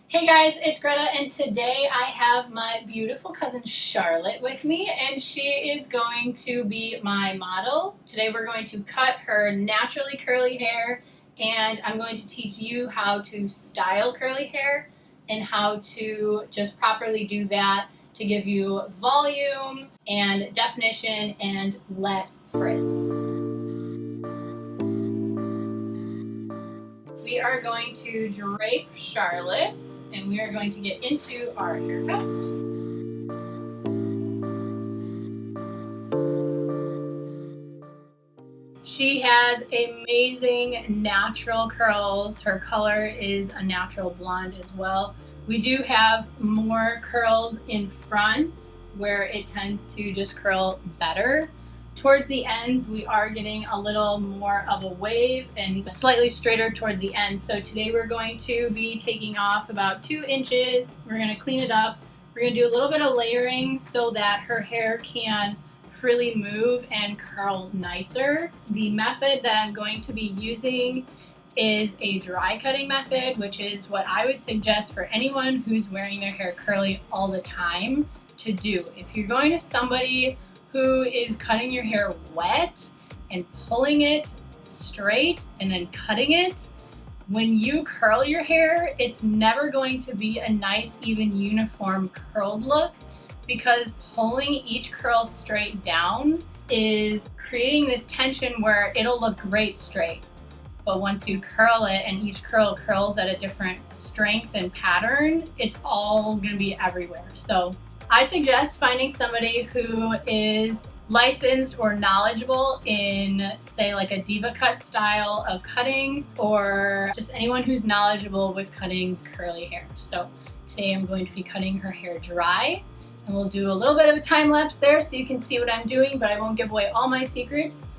Hey guys, it's Greta, and today I have my beautiful cousin Charlotte with me, and she is going to be my model. Today we're going to cut her naturally curly hair, and I'm going to teach you how to style curly hair and how to just properly do that to give you volume and definition and less frizz. We are going to drape Charlotte, and we are going to get into our haircuts. She has amazing natural curls. Her color is a natural blonde as well. We do have more curls in front where it tends to just curl better. Towards the ends, we are getting a little more of a wave and slightly straighter towards the end. So today we're going to be taking off about 2 inches. We're going to clean it up. We're going to do a little bit of layering so that her hair can freely move and curl nicer. The method that I'm going to be using is a dry cutting method, which is what I would suggest for anyone who's wearing their hair curly all the time to do. If you're going to somebody who is cutting your hair wet and pulling it straight and then cutting it, when you curl your hair, it's never going to be a nice, even, uniform curled look, because pulling each curl straight down is creating this tension where it'll look great straight. But once you curl it and each curl curls at a different strength and pattern, it's all gonna be everywhere. So I suggest finding somebody who is licensed or knowledgeable in, say, like a diva cut style of cutting, or just anyone who's knowledgeable with cutting curly hair. So today I'm going to be cutting her hair dry, and we'll do a little bit of a time lapse there so you can see what I'm doing, but I won't give away all my secrets.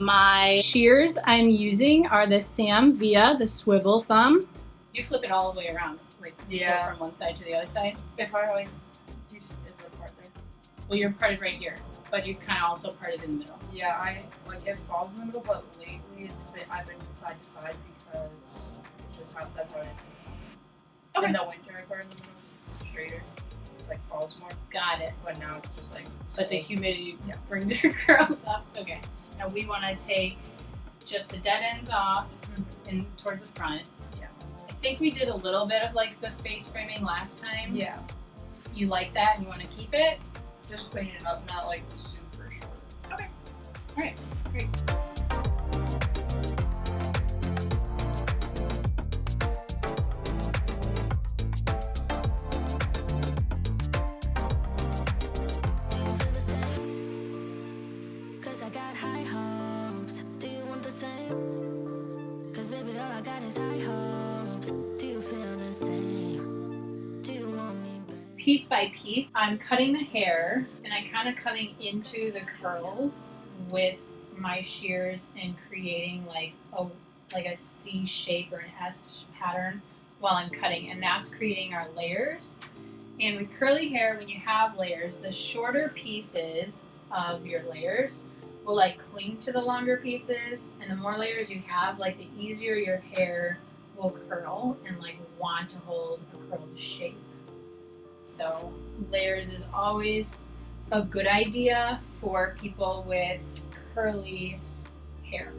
My shears I'm using are the Sam Via, the swivel thumb. You flip it all the way around, like go from one side to the other side. If I like, is there a part there? Well, you're parted right here, but you kind of also parted in the middle. Yeah, I like it falls in the middle, but lately I've been side to side because it's just that's how it is. Okay. In the winter, I part in the middle. It's straighter, it, like falls more. Got it. But now it's just like. But the humidity brings her curls up. Okay. Now we want to take just the dead ends off and towards the front. Yeah. I think we did a little bit of like the face framing last time. Yeah. You like that and you want to keep it? Just clean it up, not like super short. Okay. All right. Great. Piece by piece, I'm cutting the hair, and I'm kind of coming into the curls with my shears and creating like a C shape or an S pattern while I'm cutting, and that's creating our layers. And with curly hair, when you have layers, the shorter pieces of your layers will like cling to the longer pieces, and the more layers you have, like the easier your hair will curl and like want to hold a curled shape. So layers is always a good idea for people with curly hair.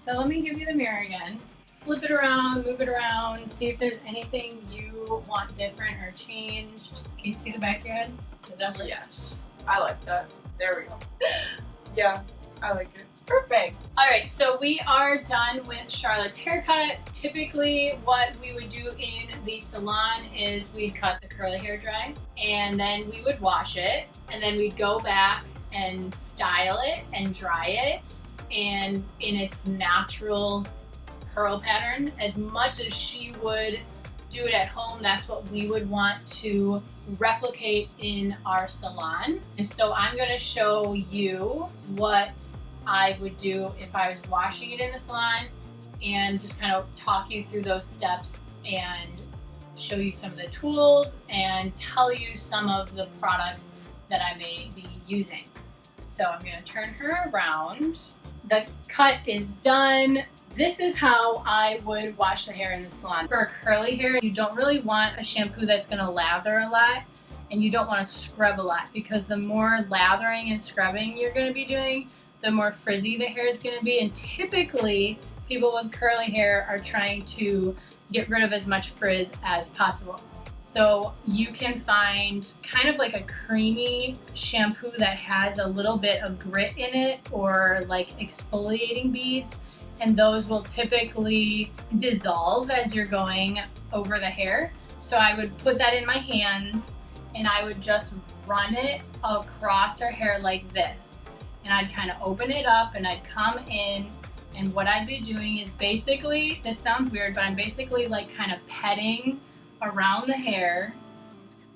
So let me give you the mirror again. Flip it around, move it around, see if there's anything you want different or changed. Can you see the back of your head? Is that right? Yes. I like that. There we go. Yeah, I like it. Perfect. All right, so we are done with Charlotte's haircut. Typically, what we would do in the salon is we'd cut the curly hair dry, and then we would wash it, and then we'd go back and style it and dry it, and in its natural curl pattern, as much as she would do it at home, that's what we would want to replicate in our salon. And so I'm going to show you what I would do if I was washing it in the salon, and just kind of talk you through those steps and show you some of the tools and tell you some of the products that I may be using. So I'm going to turn her around. The cut is done. This is how I would wash the hair in the salon. For curly hair, you don't really want a shampoo that's going to lather a lot, and you don't want to scrub a lot, because the more lathering and scrubbing you're going to be doing, the more frizzy the hair is going to be. And typically, people with curly hair are trying to get rid of as much frizz as possible. So you can find kind of like a creamy shampoo that has a little bit of grit in it, or like exfoliating beads, and those will typically dissolve as you're going over the hair. So I would put that in my hands and I would just run it across her hair like this. And I'd kind of open it up and I'd come in, and what I'd be doing is basically, this sounds weird, but I'm basically like kind of petting around the hair.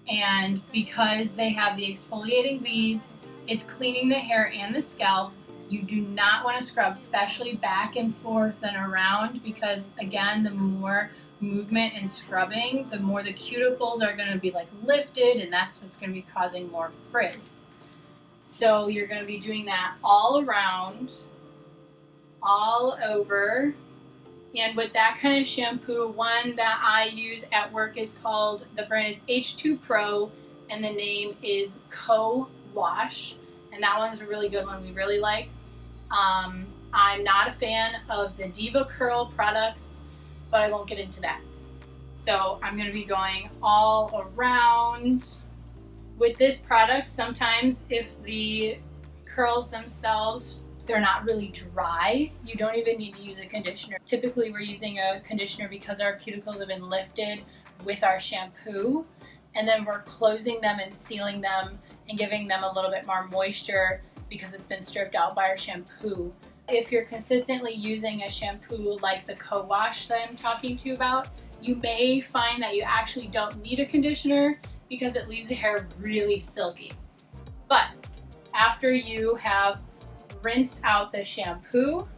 And because they have the exfoliating beads, it's cleaning the hair and the scalp. You do not want to scrub, especially back and forth and around, because again, the more movement and scrubbing, the more the cuticles are going to be like lifted, and that's what's going to be causing more frizz. So you're going to be doing that all around, all over. And with that kind of shampoo, one that I use at work is called, the brand is H2 Pro, and the name is Co-Wash. And that one's a really good one we really like. I'm not a fan of the Diva Curl products, but I won't get into that. So I'm going to be going all around. With this product, sometimes if the curls themselves, they're not really dry, you don't even need to use a conditioner. Typically we're using a conditioner because our cuticles have been lifted with our shampoo, and then we're closing them and sealing them and giving them a little bit more moisture because it's been stripped out by our shampoo. If you're consistently using a shampoo like the Co-Wash that I'm talking to you about, you may find that you actually don't need a conditioner because it leaves the hair really silky. But after you have rinsed out the shampoo,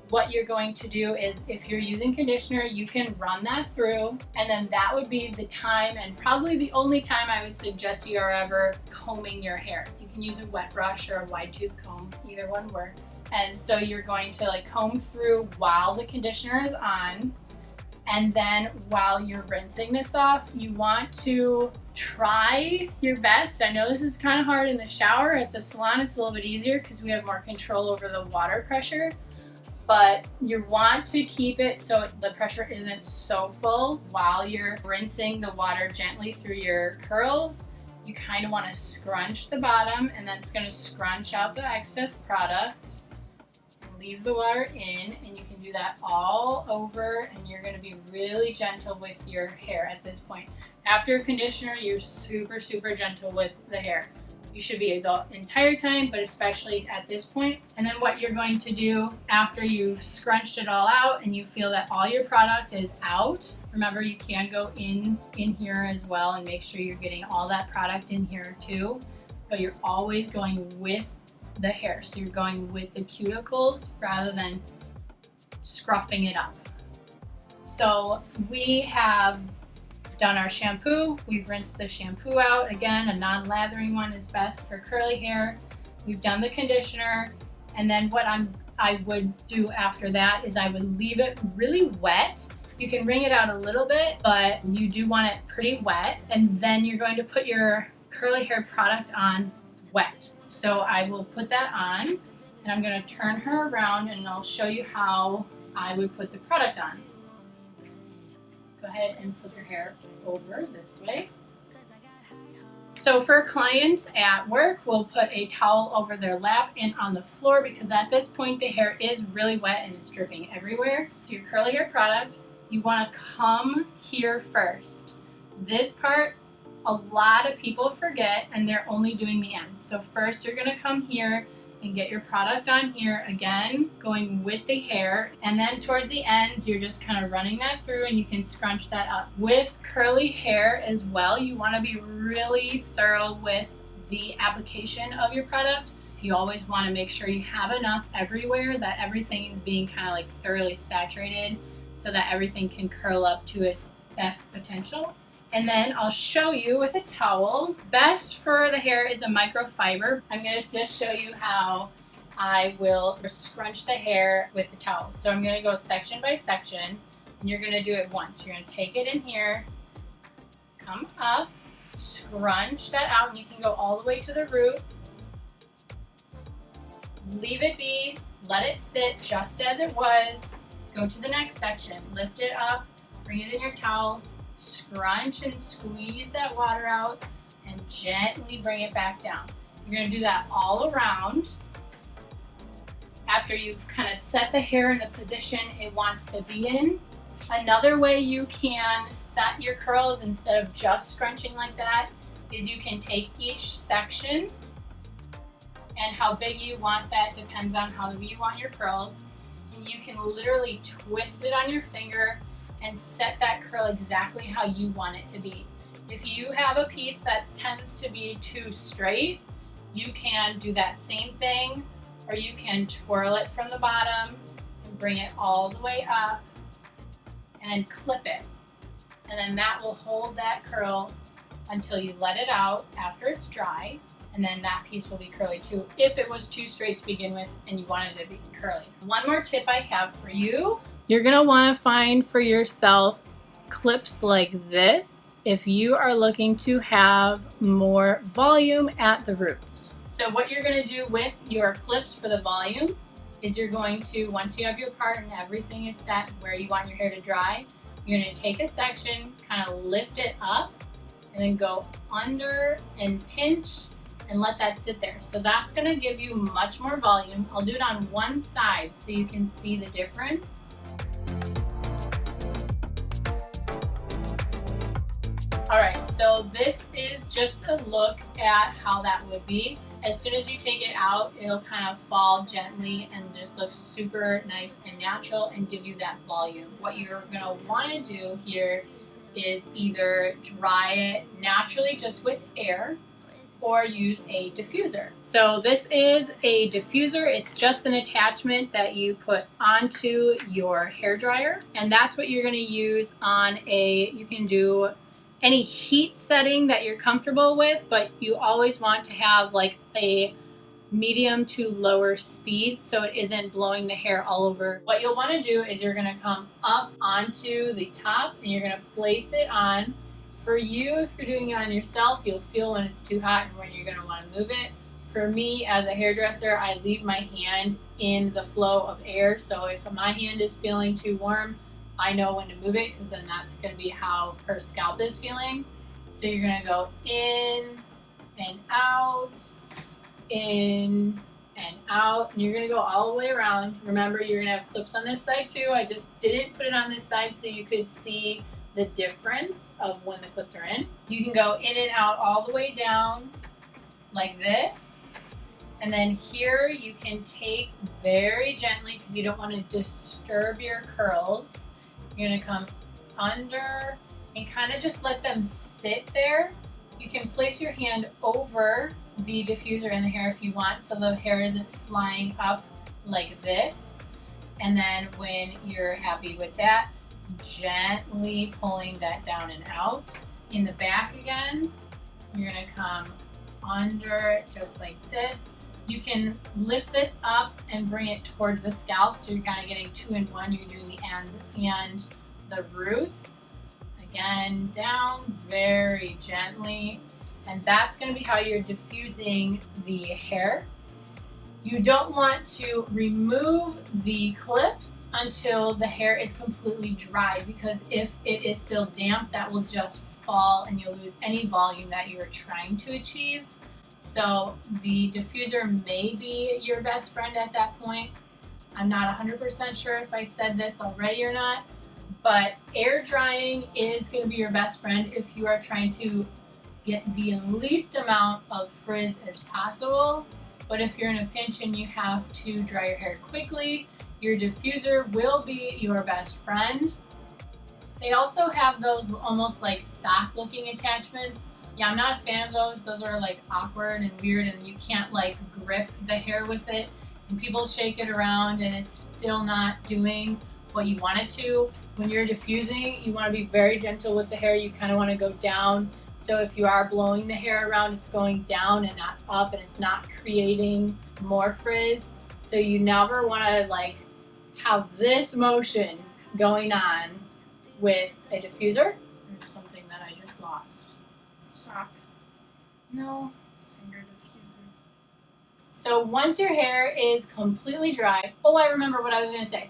what you're going to do is, if you're using conditioner, you can run that through, and then that would be the time, and probably the only time I would suggest you are ever combing your hair. You can use a wet brush or a wide tooth comb, either one works. And so you're going to like comb through while the conditioner is on, and then while you're rinsing this off, you want to try your best. I know this is kind of hard in the shower. At the salon, it's a little bit easier because we have more control over the water pressure. But you want to keep it so the pressure isn't so full. While you're rinsing the water gently through your curls, you kind of want to scrunch the bottom, and then it's going to scrunch out the excess product. Leave the water in, and you can do that all over, and you're going to be really gentle with your hair at this point. After conditioner, you're super, super gentle with the hair. You should be the entire time, but especially at this point. And then what you're going to do after you've scrunched it all out and you feel that all your product is out, remember you can go in here as well and make sure you're getting all that product in here too, but you're always going with the hair. So you're going with the cuticles rather than scruffing it up. So we have done our shampoo. We've rinsed the shampoo out. Again, a non-lathering one is best for curly hair. We've done the conditioner, and then what I would do after that is I would leave it really wet. You can wring it out a little bit, but you do want it pretty wet, and then you're going to put your curly hair product on wet. So I will put that on, and I'm going to turn her around and I'll show you how I would put the product on. Go ahead and flip your hair over this way. So for clients at work, we'll put a towel over their lap and on the floor, because at this point the hair is really wet and it's dripping everywhere. To your curly hair product, you want to come here first. This part, a lot of people forget, and they're only doing the ends. So first you're going to come here and get your product on here again, going with the hair, and then towards the ends you're just kind of running that through, and you can scrunch that up. With curly hair as well, you want to be really thorough with the application of your product. You always want to make sure you have enough everywhere, that everything is being kind of like thoroughly saturated so that everything can curl up to its best potential. And then I'll show you with a towel. Best for the hair is a microfiber. I'm going to just show you how I will scrunch the hair with the towel. So I'm going to go section by section, and you're going to do it once. You're going to take it in here, come up, scrunch that out, and you can go all the way to the root. Leave it be, let it sit just as it was. Go to the next section, lift it up, bring it in your towel, scrunch and squeeze that water out, and gently bring it back down. You're going to do that all around. After you've kind of set the hair in the position it wants to be in. Another way you can set your curls instead of just scrunching like that is you can take each section, and how big you want that depends on how you want your curls, and you can literally twist it on your finger and set that curl exactly how you want it to be. If you have a piece that tends to be too straight, you can do that same thing, or you can twirl it from the bottom and bring it all the way up and then clip it. And then that will hold that curl until you let it out after it's dry. And then that piece will be curly too, if it was too straight to begin with and you wanted it to be curly. One more tip I have for you. You're gonna wanna find for yourself clips like this if you are looking to have more volume at the roots. So what you're gonna do with your clips for the volume is you're going to, once you have your part and everything is set where you want your hair to dry, you're gonna take a section, kind of lift it up, and then go under and pinch and let that sit there. So that's gonna give you much more volume. I'll do it on one side so you can see the difference. All right, so this is just a look at how that would be. As soon as you take it out, it'll kind of fall gently and just look super nice and natural and give you that volume. What you're gonna wanna do here is either dry it naturally just with air, or use a diffuser. So this is a diffuser. It's just an attachment that you put onto your hair dryer, and that's what you're gonna use on you can do any heat setting that you're comfortable with, but you always want to have like a medium to lower speed so it isn't blowing the hair all over. What you'll wanna do is you're gonna come up onto the top and you're gonna place it on. For you, if you're doing it on yourself, you'll feel when it's too hot and when you're gonna wanna move it. For me, as a hairdresser, I leave my hand in the flow of air, so if my hand is feeling too warm, I know when to move it, because then that's gonna be how her scalp is feeling. So you're gonna go in and out, in and out, and you're gonna go all the way around. Remember, you're gonna have clips on this side too. I just didn't put it on this side so you could see the difference of when the clips are in. You can go in and out all the way down like this. And then here you can take very gently, because you don't want to disturb your curls. You're gonna come under and kind of just let them sit there. You can place your hand over the diffuser in the hair if you want, so the hair isn't flying up like this. And then when you're happy with that, gently pulling that down and out. In the back again, you're gonna come under just like this. You can lift this up and bring it towards the scalp, so you're kind of getting 2 in 1. You're doing the ends and the roots. Again, down very gently. And that's gonna be how you're diffusing the hair. You don't want to remove the clips until the hair is completely dry, because if it is still damp, that will just fall and you'll lose any volume that you are trying to achieve. So the diffuser may be your best friend at that point. I'm not 100% sure if I said this already or not, but air drying is going to be your best friend if you are trying to get the least amount of frizz as possible, but if you're in a pinch and you have to dry your hair quickly, your diffuser will be your best friend. They also have those almost like sock looking attachments. Yeah, I'm not a fan of those. Those are like awkward and weird, and you can't like grip the hair with it. And people shake it around and it's still not doing what you want it to. When you're diffusing, you want to be very gentle with the hair. You kind of want to go down. So if you are blowing the hair around, it's going down and not up, and it's not creating more frizz. So you never want to like have this motion going on with a diffuser. There's something that I just lost. Sock. No. Finger diffuser. So once your hair is completely dry, oh, I remember what I was going to say.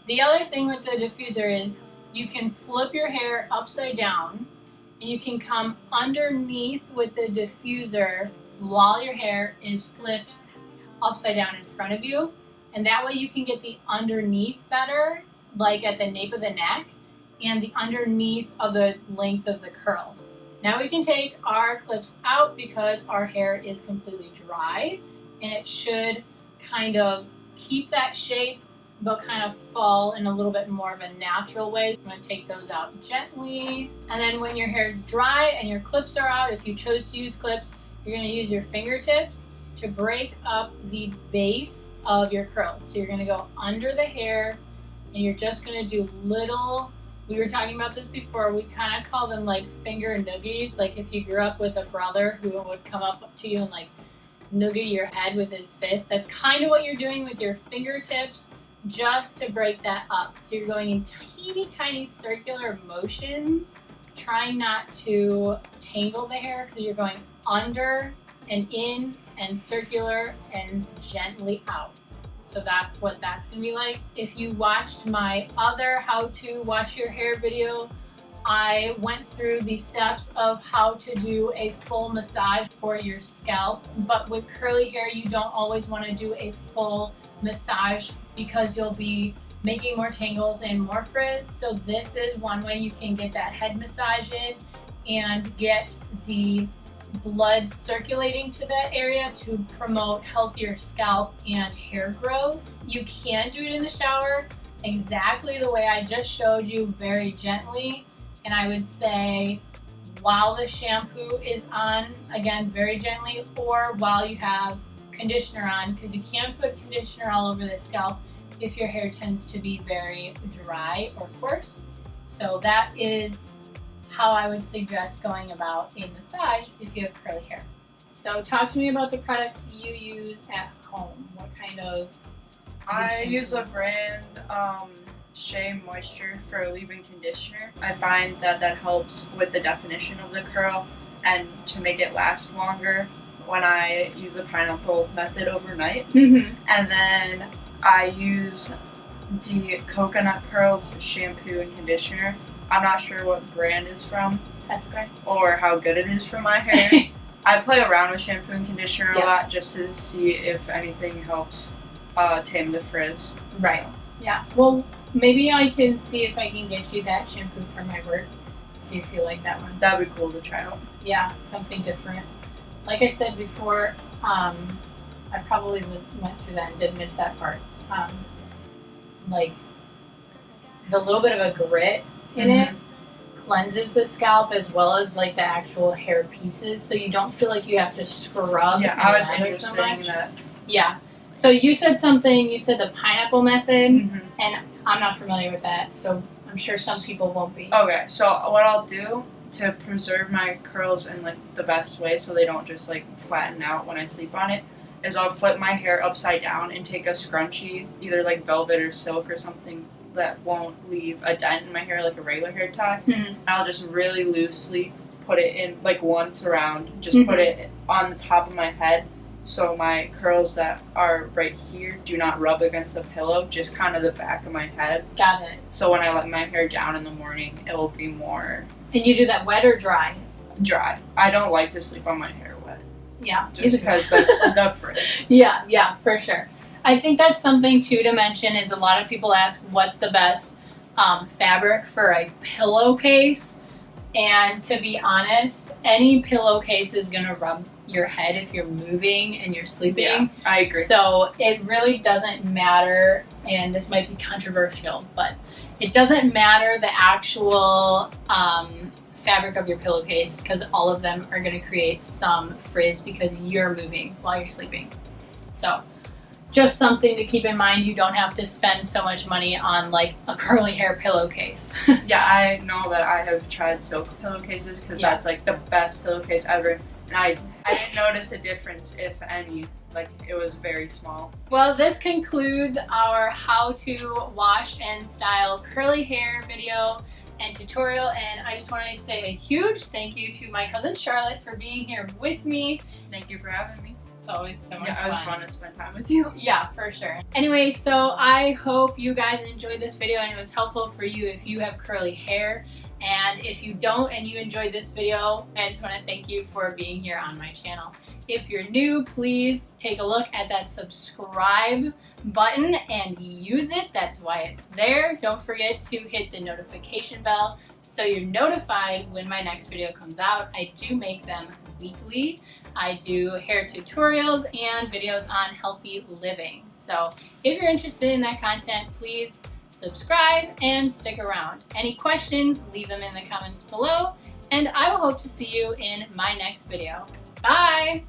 The other thing with the diffuser is you can flip your hair upside down, and you can come underneath with the diffuser while your hair is flipped upside down in front of you. And that way you can get the underneath better, like at the nape of the neck, and the underneath of the length of the curls. Now we can take our clips out because our hair is completely dry, and it should kind of keep that shape but kind of fall in a little bit more of a natural way. I'm going to take those out gently. And then when your hair is dry and your clips are out, if you chose to use clips, you're going to use your fingertips to break up the base of your curls. So you're going to go under the hair, and you're just going to do little, we were talking about this before, we kind of call them like finger noogies. Like if you grew up with a brother who would come up to you and like noogie your head with his fist, that's kind of what you're doing with your fingertips, just to break that up. So you're going in teeny tiny circular motions, trying not to tangle the hair because you're going under and in and circular and gently out. So that's what that's going to be like. If you watched my other how to wash your hair video, I went through the steps of how to do a full massage for your scalp. But with curly hair, you don't always want to do a full massage because you'll be making more tangles and more frizz. So this is one way you can get that head massage in and get the blood circulating to that area to promote healthier scalp and hair growth. You can do it in the shower exactly the way I just showed you, very gently. And I would say while the shampoo is on, again, very gently, or while you have conditioner on, because you can't put conditioner all over the scalp if your hair tends to be very dry or coarse. So that is how I would suggest going about a massage if you have curly hair. So talk to me about the products you use at home. What kind of... I use a brand, Shea Moisture for leave-in conditioner. I find that that helps with the definition of the curl and to make it last longer when I use the pineapple method overnight. Mm-hmm. And then I use the Coconut Curls shampoo and conditioner. I'm not sure what brand it's from. That's great. Or how good it is for my hair. I play around with shampoo and conditioner a lot just to see if anything helps tame the frizz. Right. So. Yeah. Well, maybe I can see if I can get you that shampoo for my work. See if you like that one. That'd be cool to try out. Yeah, something different. Like I said before, I probably went through that and did miss that part. Like the little bit of a grit in it cleanses the scalp as well as like the actual hair pieces, so you don't feel like you have to scrub. Yeah, I was so interested in that. Yeah. So you said something. You said the pineapple method, and I'm not familiar with that, so I'm sure some people won't be. Okay, so what I'll do to preserve my curls in like the best way so they don't just like flatten out when I sleep on it is I'll flip my hair upside down and take a scrunchie, either like velvet or silk or something that won't leave a dent in my hair like a regular hair tie. And I'll just really loosely put it in like once around, just put it on the top of my head so my curls that are right here do not rub against the pillow, just kind of the back of my head. Got it. So when I let my hair down in the morning, it will be more... And you do that wet or dry? Dry. I don't like to sleep on my hair wet. Yeah. Just because the frizz. Yeah, for sure. I think that's something too to mention is a lot of people ask what's the best fabric for a pillowcase, and to be honest, any pillowcase is going to rub your head if you're moving and you're sleeping. Yeah, I agree. So it really doesn't matter, and this might be controversial, but it doesn't matter the actual fabric of your pillowcase, because all of them are going to create some frizz because you're moving while you're sleeping. So just something to keep in mind. You don't have to spend so much money on like a curly hair pillowcase. Yeah, I know that I have tried silk pillowcases because that's like the best pillowcase ever, and I didn't notice a difference, if any. Like, it was very small. Well, this concludes our how to wash and style curly hair video and tutorial, and I just wanted to say a huge thank you to my cousin Charlotte for being here with me. Thank you for having me. It's always so much fun. Yeah, it was fun to spend time with you. Yeah, for sure. Anyway, so I hope you guys enjoyed this video and it was helpful for you if you have curly hair. And if you don't and you enjoyed this video, I just want to thank you for being here on my channel. If you're new, please take a look at that subscribe button and use it. That's why it's there. Don't forget to hit the notification bell so you're notified when my next video comes out. I do make them weekly. I do hair tutorials and videos on healthy living. So if you're interested in that content, please subscribe and stick around. Any questions, leave them in the comments below, and I will hope to see you in my next video. Bye!